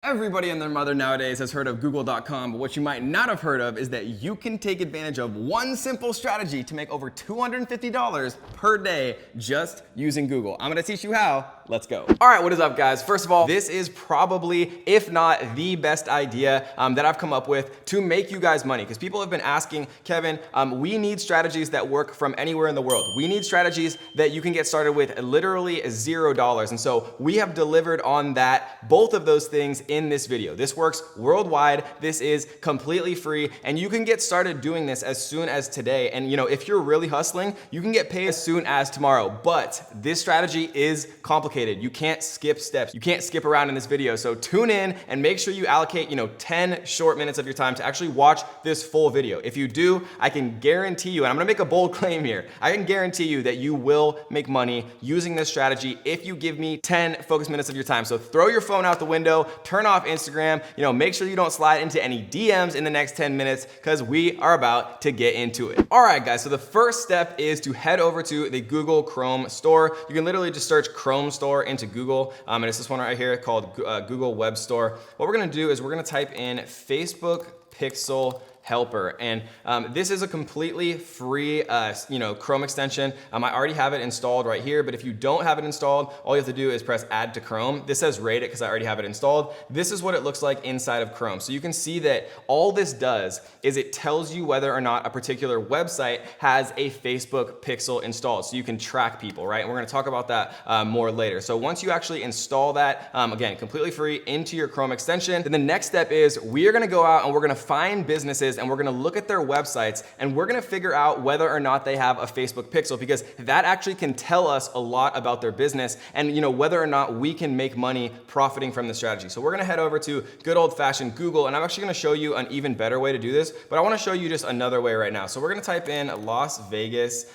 Everybody and their mother nowadays has heard of Google.com, but what you might not have heard of is that you can take advantage of one simple strategy to make over $250 per day just using Google. I'm gonna teach you how. Let's go. All right, what is up, guys? First of all, this is probably, if not the best idea that I've come up with to make you guys money, because people have been asking, Kevin, we need strategies that work from anywhere in the world. We need strategies that you can get started with literally $0. And so we have delivered on that, both of those things in this video. This works worldwide. This is completely free, and you can get started doing this as soon as today. And if you're really hustling, you can get paid as soon as tomorrow. But this strategy is complicated. You can't skip steps. You can't skip around in this video. So tune in and make sure you allocate 10 short minutes of your time to actually watch this full video. If you do, I can guarantee you, and I'm gonna make a bold claim here, I can guarantee you that you will make money using this strategy if you give me 10 focus minutes of your time. So throw your phone out the window, turn off Instagram, make sure you don't slide into any DMs in the next 10 minutes because we are about to get into it. All right, guys, so the first step is to head over to the Google Chrome store. You can literally just search Chrome store into Google, and it's this one right here called Google Web Store. What we're gonna do is we're gonna type in Facebook Pixel Helper, and this is a completely free Chrome extension. I already have it installed right here, but if you don't have it installed, all you have to do is press add to Chrome. This says rate it because I already have it installed. This is what it looks like inside of Chrome. So you can see that all this does is it tells you whether or not a particular website has a Facebook Pixel installed, so you can track people, right? And we're gonna talk about that more later. So once you actually install that, again, completely free into your Chrome extension, then the next step is we're gonna go out and we're gonna find businesses and we're gonna look at their websites and we're gonna figure out whether or not they have a Facebook Pixel, because that actually can tell us a lot about their business and whether or not we can make money profiting from the strategy. So we're gonna head over to good old fashioned Google, and I'm actually gonna show you an even better way to do this, but I wanna show you just another way right now. So we're gonna type in Las Vegas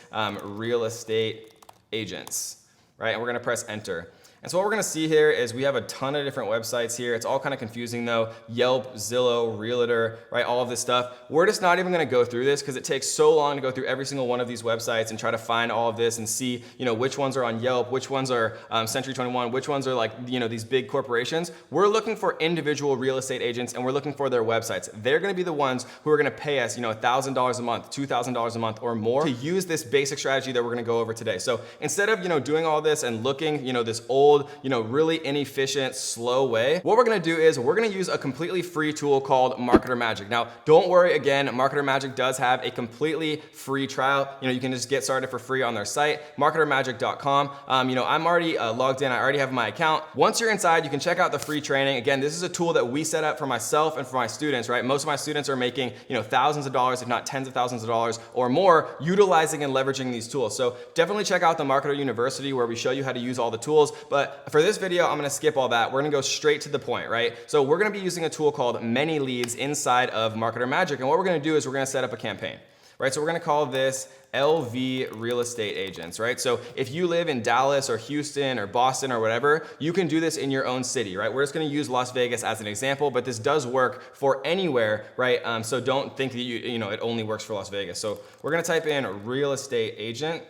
real estate agents, right? And we're gonna press enter. And so what we're gonna see here is we have a ton of different websites here. It's all kind of confusing though. Yelp, Zillow, Realtor, right? All of this stuff. We're just not even gonna go through this because it takes so long to go through every single one of these websites and try to find all of this and see, which ones are on Yelp, which ones are Century 21, which ones are like, these big corporations. We're looking for individual real estate agents and we're looking for their websites. They're gonna be the ones who are gonna pay us, $1,000 a month, $2,000 a month or more to use this basic strategy that we're gonna go over today. So instead of, doing all this and looking, this old, really inefficient, slow way, what we're gonna do is we're gonna use a completely free tool called Marketer Magic. Now, don't worry, again, Marketer Magic does have a completely free trial. You can just get started for free on their site, marketermagic.com. I'm already logged in, I already have my account. Once you're inside, you can check out the free training. Again, this is a tool that we set up for myself and for my students, right? Most of my students are making, thousands of dollars, if not tens of thousands of dollars or more, utilizing and leveraging these tools. So definitely check out the Marketer University where we show you how to use all the tools. But for this video, I'm gonna skip all that. We're gonna go straight to the point, right? So we're gonna be using a tool called Many Leads inside of Marketer Magic. And what we're gonna do is we're gonna set up a campaign, right? So we're gonna call this LV Real Estate Agents, right? So if you live in Dallas or Houston or Boston or whatever, you can do this in your own city, right? We're just gonna use Las Vegas as an example, but this does work for anywhere, right? So don't think that it only works for Las Vegas. So we're gonna type in real estate agent,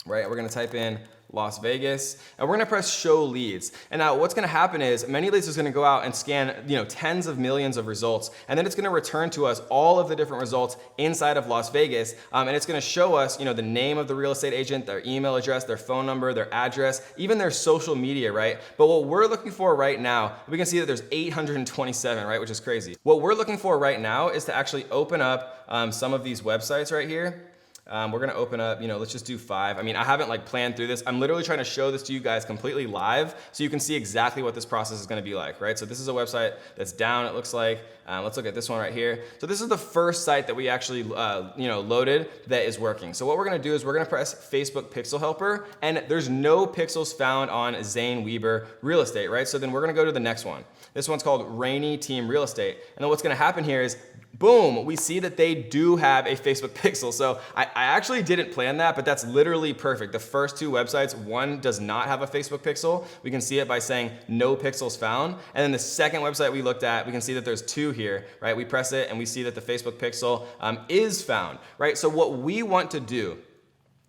right? We're gonna type in Las Vegas, and we're gonna press show leads. And now what's gonna happen is Many Leads is gonna go out and scan tens of millions of results, and then it's gonna return to us all of the different results inside of Las Vegas, and it's gonna show us the name of the real estate agent, their email address, their phone number, their address, even their social media, right? But what we're looking for right now, we can see that there's 827, right, which is crazy. What we're looking for right now is to actually open up some of these websites right here. We're gonna open up, let's just do 5. I haven't planned through this. I'm literally trying to show this to you guys completely live so you can see exactly what this process is gonna be like, right? So this is a website that's down, it looks like. Let's look at this one right here. So this is the first site that we actually, loaded that is working. So what we're gonna do is we're gonna press Facebook Pixel Helper, and there's no pixels found on Zane Weber Real Estate, right? So then we're gonna go to the next one. This one's called Rainy Team Real Estate. And then what's gonna happen here is boom, we see that they do have a Facebook Pixel. So I actually didn't plan that, but that's literally perfect. The first two websites, one does not have a Facebook Pixel. We can see it by saying no pixels found. And then the second website we looked at, we can see that there's 2 here, right? We press it and we see that the Facebook Pixel is found, right? So what we want to do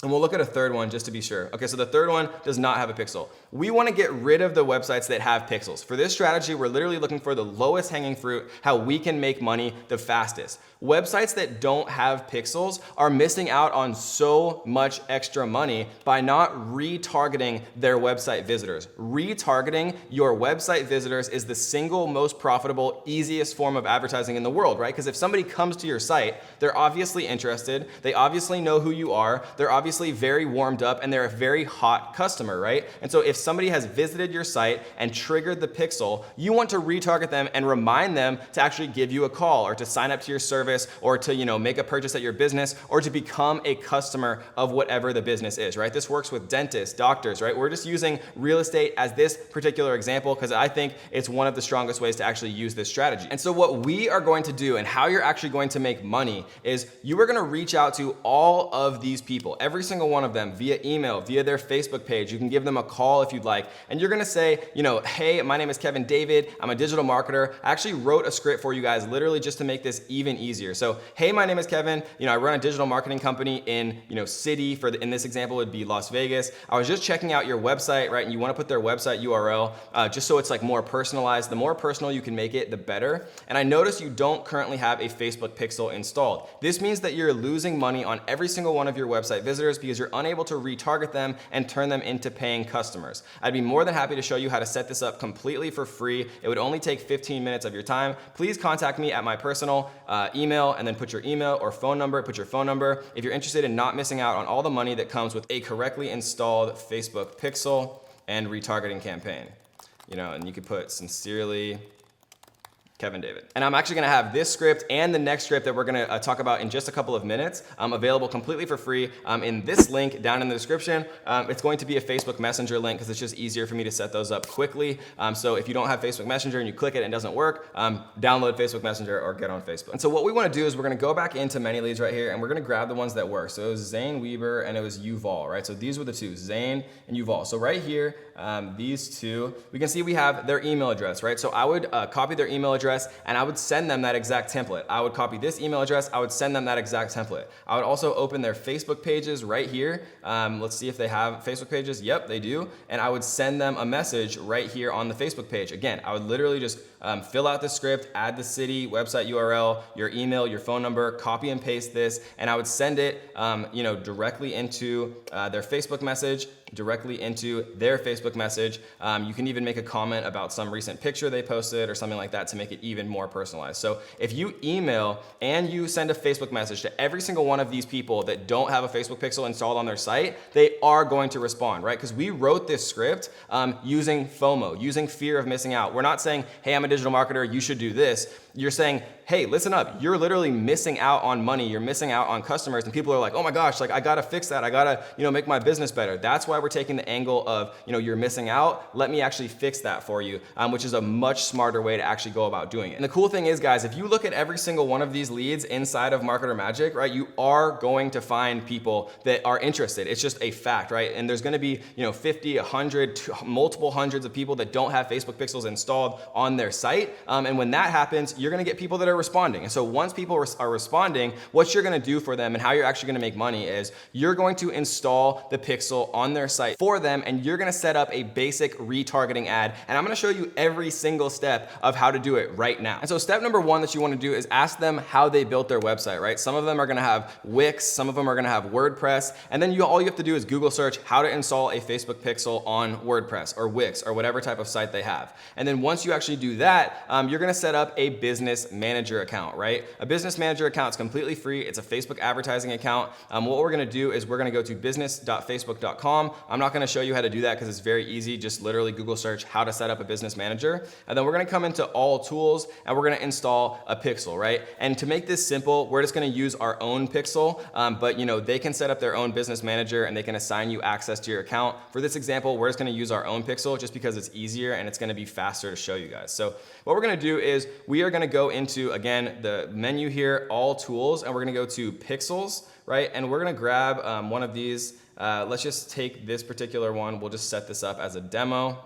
And we'll look at a third one just to be sure. Okay, so the third one does not have a pixel. We want to get rid of the websites that have pixels. For this strategy, we're literally looking for the lowest hanging fruit, how we can make money the fastest. Websites that don't have pixels are missing out on so much extra money by not retargeting their website visitors. Retargeting your website visitors is the single most profitable, easiest form of advertising in the world, right? Because if somebody comes to your site, they're obviously interested, they obviously know who you are, they're obviously very warmed up, and they're a very hot customer, right? And so if somebody has visited your site and triggered the pixel, you want to retarget them and remind them to actually give you a call or to sign up to your service or to, make a purchase at your business or to become a customer of whatever the business is, right? This works with dentists, doctors, right? We're just using real estate as this particular example because I think it's one of the strongest ways to actually use this strategy. And so what we are going to do and how you're actually going to make money is you are going to reach out to all of these people, every single one of them via email, via their Facebook page. You can give them a call if you'd like. And you're going to say, hey, my name is Kevin David. I'm a digital marketer. I actually wrote a script for you guys literally just to make this even easier. So, hey, my name is Kevin. I run a digital marketing company in, city in this example would be Las Vegas. I was just checking out your website, right? And you want to put their website URL just so it's like more personalized. The more personal you can make it, the better. And I noticed you don't currently have a Facebook pixel installed. This means that you're losing money on every single one of your website visitors because you're unable to retarget them and turn them into paying customers. I'd be more than happy to show you how to set this up completely for free. It would only take 15 minutes of your time. Please contact me at my personal email and then put your email or phone number, put your phone number. If you're interested in not missing out on all the money that comes with a correctly installed Facebook pixel and retargeting campaign, and you could put sincerely Kevin David. And I'm actually gonna have this script and the next script that we're gonna talk about in just a couple of minutes available completely for free in this link down in the description. It's going to be a Facebook Messenger link because it's just easier for me to set those up quickly. So if you don't have Facebook Messenger and you click it and it doesn't work, download Facebook Messenger or get on Facebook. And so what we wanna do is we're gonna go back into many leads right here and we're gonna grab the ones that work. So it was Zane Weber and it was Yuval, right? So these were the two, Zane and Yuval. So right here, these two, we can see we have their email address, right? So I would copy their email address and I would send them that exact template. I would copy this email address, I would send them that exact template. I would also open their Facebook pages right here. Let's see if they have Facebook pages. Yep, they do. And I would send them a message right here on the Facebook page. Again, I would literally just fill out the script, add the city, website URL, your email, your phone number, copy and paste this, and I would send it directly into their Facebook message, directly into their Facebook message. You can even make a comment about some recent picture they posted or something like that to make it even more personalized. So if you email and you send a Facebook message to every single one of these people that don't have a Facebook pixel installed on their site, they are going to respond, right? Because we wrote this script using FOMO, using fear of missing out. We're not saying, hey, I'm a digital marketer, you should do this. You're saying, hey, listen up, you're literally missing out on money, you're missing out on customers, and people are like, oh my gosh, like I gotta fix that, I gotta, make my business better. That's why we're taking the angle of, you're missing out, let me actually fix that for you, which is a much smarter way to actually go about doing it. And the cool thing is, guys, if you look at every single one of these leads inside of Marketer Magic, right, you are going to find people that are interested. It's just a fact, right? And there's gonna be, 50, 100, multiple hundreds of people that don't have Facebook pixels installed on their site. And when that happens, you're gonna get people that are responding. And so once people are responding, what you're gonna do for them and how you're actually gonna make money is you're going to install the pixel on their site for them and you're gonna set up a basic retargeting ad. And I'm gonna show you every single step of how to do it right now. And so step number one that you wanna do is ask them how they built their website, right? Some of them are gonna have Wix, some of them are gonna have WordPress, and then all you have to do is Google search how to install a Facebook pixel on WordPress or Wix or whatever type of site they have. And then once you actually do that, you're gonna set up a business manager account, right? A business manager account is completely free. It's a Facebook advertising account. What we're gonna do is we're gonna go to business.facebook.com. I'm not gonna show you how to do that because it's very easy. Just literally Google search how to set up a business manager. And then we're gonna come into all tools and we're gonna install a pixel, right? And to make this simple, we're just gonna use our own pixel, but they can set up their own business manager and they can assign you access to your account. For this example, we're just gonna use our own pixel just because it's easier and it's gonna be faster to show you guys. So what we're gonna do is we are gonna go into, again, the menu here, all tools, and we're gonna go to pixels, right? And we're gonna grab one of these. Let's just take this particular one. We'll just set this up as a demo.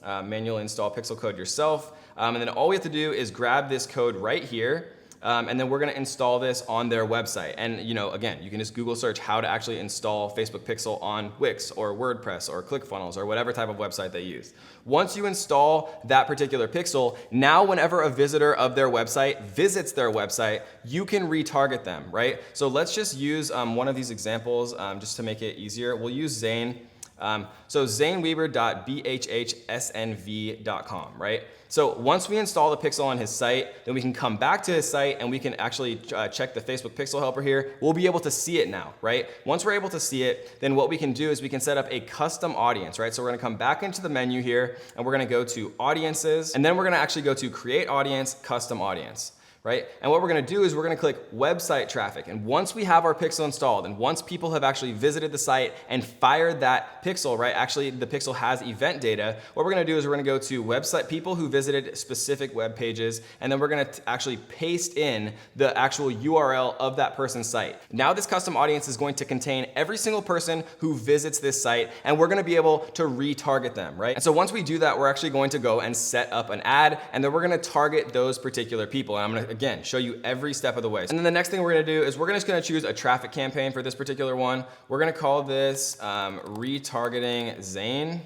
Manually install pixel code yourself. And then all we have to do is grab this code right here. and then we're gonna install this on their website. And again, you can just Google search how to actually install Facebook Pixel on Wix or WordPress or ClickFunnels or whatever type of website they use. Once you install that particular pixel, now whenever a visitor of their website visits their website, you can retarget them, right? So let's just use one of these examples just to make it easier. We'll use Zane. So zaneweber.bhhsnv.com, right? So once we install the pixel on his site, then we can come back to his site and we can actually check the Facebook Pixel Helper here. We'll be able to see it now, right? Once we're able to see it, then what we can do is we can set up a custom audience, right? So we're gonna come back into the menu here and we're gonna go to audiences, and then we're gonna actually go to create audience, custom audience. Right? And what we're gonna do is we're gonna click website traffic. And once we have our pixel installed and once people have actually visited the site and fired that pixel, right? Actually, the pixel has event data. What we're gonna do is we're gonna go to website, people who visited specific web pages, and then we're gonna actually paste in the actual URL of that person's site. Now this custom audience is going to contain every single person who visits this site, and we're gonna be able to retarget them, right? And so once we do that, we're actually going to go and set up an ad, and then we're gonna target those particular people. And I'm gonna, again, show you every step of the way. And then the next thing we're gonna do is we're just gonna choose a traffic campaign for this particular one. We're gonna call this Retargeting Zane,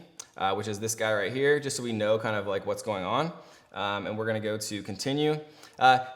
which is this guy right here, just so we know kind of like what's going on. And we're gonna go to continue.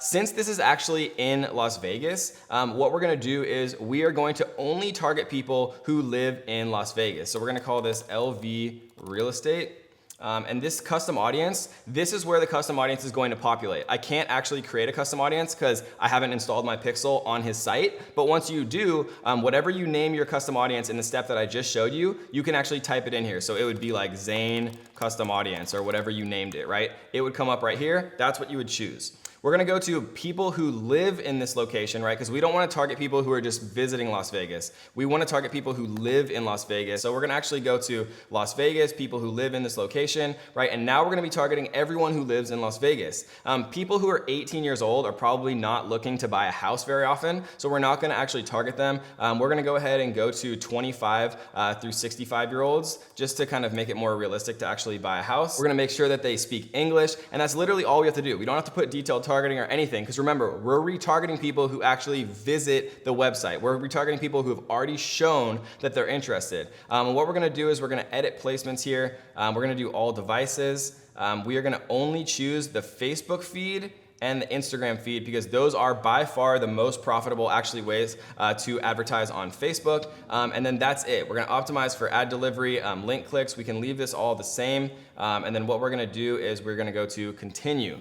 Since this is actually in Las Vegas, what we're gonna do is we are going to only target people who live in Las Vegas. So we're gonna call this LV Real Estate. And this custom audience, this is where the custom audience is going to populate. I can't actually create a custom audience because I haven't installed my pixel on his site. But once you do, whatever you name your custom audience in the step that I just showed you, you can actually type it in here. So it would be like Zane custom audience or whatever you named it, right? It would come up right here. That's what you would choose. We're gonna go to people who live in this location, right? Because we don't wanna target people who are just visiting Las Vegas. We wanna target people who live in Las Vegas. So we're gonna actually go to Las Vegas, people who live in this location, right? And now we're gonna be targeting everyone who lives in Las Vegas. People who are 18 years old are probably not looking to buy a house very often, so we're not gonna actually target them. We're gonna go ahead and go to 25 through 65-year-olds, just to kind of make it more realistic to actually buy a house. We're gonna make sure that they speak English, and that's literally all we have to do. We don't have to put detailed targeting or anything, because remember, we're retargeting people who actually visit the website. We're retargeting people who have already shown that they're interested. And what we're gonna do is we're gonna edit placements here. We're gonna do all devices. We are gonna only choose the Facebook feed and the Instagram feed, because those are by far the most profitable actually ways to advertise on Facebook. And then that's it. We're gonna optimize for ad delivery, link clicks. We can leave this all the same. And then what we're gonna do is we're gonna go to continue.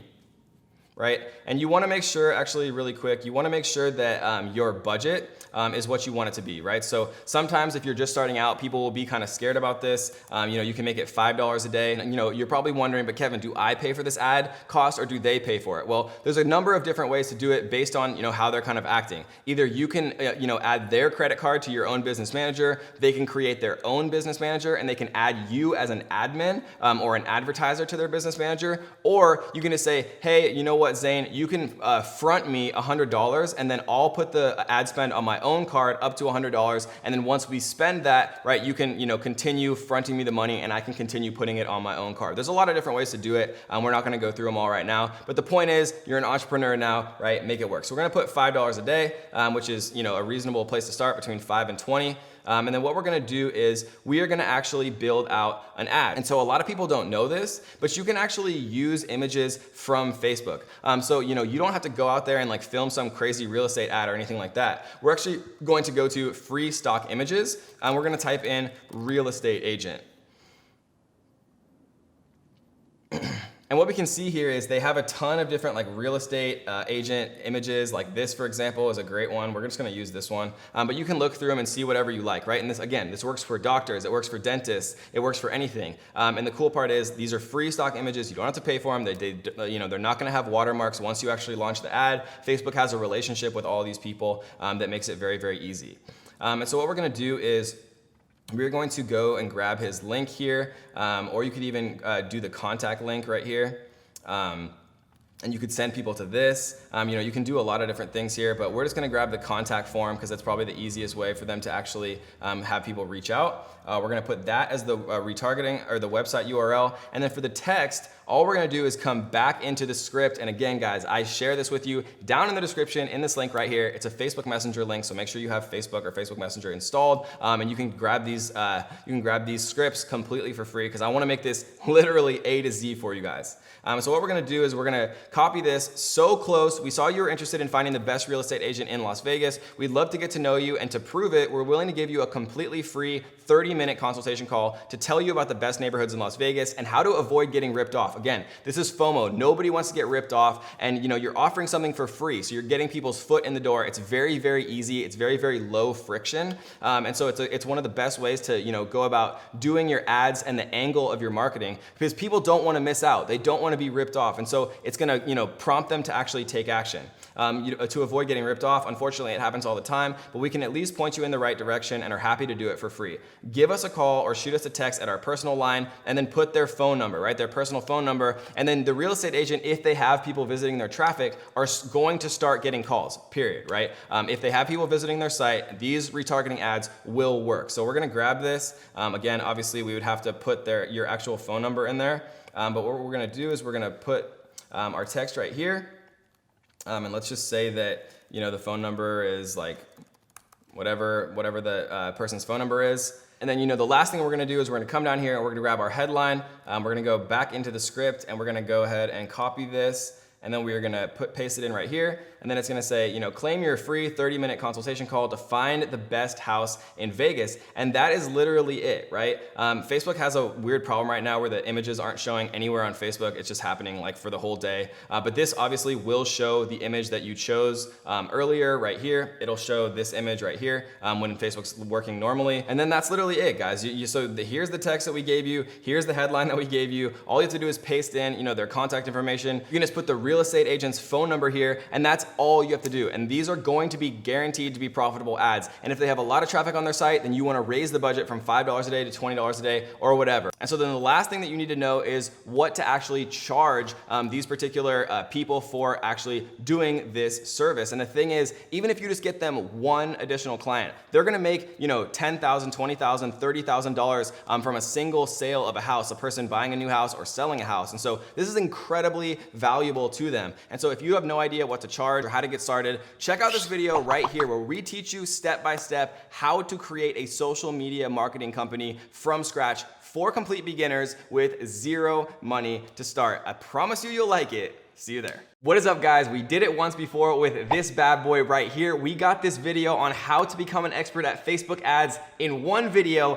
Right? And you wanna make sure, actually really quick, you wanna make sure that your budget is what you want it to be, right? So sometimes if you're just starting out, people will be kind of scared about this. You can make it $5 a day. And, you're probably wondering, but Kevin, do I pay for this ad cost or do they pay for it? Well, there's a number of different ways to do it based on, how they're kind of acting. Either you can, add their credit card to your own business manager, they can create their own business manager, and they can add you as an admin or an advertiser to their business manager, or you can just say, hey, you know what, Zane, you can front me $100 and then I'll put the ad spend on my own card up to $100, and then once we spend that, right, you can continue fronting me the money and I can continue putting it on my own card. There's a lot of different ways to do it. We're not gonna go through them all right now, but the point is you're an entrepreneur now, right? Make it work. So we're gonna put $5 a day, which is a reasonable place to start, between 5 and 20. And then what we're gonna do is we are gonna actually build out an ad. And so a lot of people don't know this, but you can actually use images from Facebook. So you don't have to go out there and like film some crazy real estate ad or anything like that. We're actually going to go to free stock images, and we're gonna type in real estate agent. And what we can see here is they have a ton of different like real estate agent images. Like this, for example, is a great one. We're just gonna use this one. But you can look through them and see whatever you like, right? And this, again, this works for doctors, it works for dentists, it works for anything. And the cool part is these are free stock images. You don't have to pay for them. They're not gonna have watermarks once you actually launch the ad. Facebook has a relationship with all these people that makes it very, very easy. And so what we're gonna do is we're going to go and grab his link here, or you could even do the contact link right here. And you could send people to this. You can do a lot of different things here, but we're just gonna grab the contact form because that's probably the easiest way for them to actually have people reach out. We're gonna put that as the retargeting or the website URL. And then for the text, all we're gonna do is come back into the script. And again, guys, I share this with you down in the description in this link right here. It's a Facebook Messenger link, so make sure you have Facebook or Facebook Messenger installed, and you can grab these scripts completely for free because I wanna make this literally A to Z for you guys. So what we're gonna do is we're gonna copy this so close. We saw you were interested in finding the best real estate agent in Las Vegas. We'd love to get to know you, and to prove it, we're willing to give you a completely free 30-minute consultation call to tell you about the best neighborhoods in Las Vegas and how to avoid getting ripped off. Again, this is FOMO. Nobody wants to get ripped off, and you're offering something for free, so you're getting people's foot in the door. It's very, very easy. It's very, very low friction, and so it's one of the best ways to go about doing your ads and the angle of your marketing, because people don't want to miss out. They don't want to be ripped off, and so it's going to prompt them to actually take action. To avoid getting ripped off, unfortunately, it happens all the time, but we can at least point you in the right direction and are happy to do it for free. Give us a call or shoot us a text at our personal line, and then put their phone number, right? Their personal phone number, and then the real estate agent, if they have people visiting their traffic, are going to start getting calls, period, right? If they have people visiting their site, these retargeting ads will work. So we're gonna grab this. Again, obviously, we would have to put your actual phone number in there, but what we're gonna do is we're gonna put our text right here. And let's just say that, the phone number is like whatever the person's phone number is. And then, the last thing we're gonna do is we're gonna come down here and we're gonna grab our headline. We're gonna go back into the script and we're gonna go ahead and copy this. And then we are gonna paste it in right here. And then it's gonna say, claim your free 30-minute consultation call to find the best house in Vegas. And that is literally it, right? Facebook has a weird problem right now where the images aren't showing anywhere on Facebook. It's just happening like for the whole day. But this obviously will show the image that you chose earlier right here. It'll show this image right here when Facebook's working normally. And then that's literally it, guys. Here's the text that we gave you. Here's the headline that we gave you. All you have to do is paste in, their contact information. You can just put the real estate agent's phone number here, and that's all you have to do. And these are going to be guaranteed to be profitable ads. And if they have a lot of traffic on their site, then you want to raise the budget from $5 a day to $20 a day or whatever. And so then the last thing that you need to know is what to actually charge these particular people for actually doing this service. And the thing is, even if you just get them one additional client, they're going to make, $10,000, $20,000, $30,000 from a single sale of a house, a person buying a new house or selling a house. And so this is incredibly valuable to them. And so if you have no idea what to charge or how to get started, check out this video right here where we teach you step by step how to create a social media marketing company from scratch for complete beginners with zero money to start. I promise you, you'll like it. See you there. What is up, guys? We did it once before with this bad boy right here. We got this video on how to become an expert at Facebook ads in one video.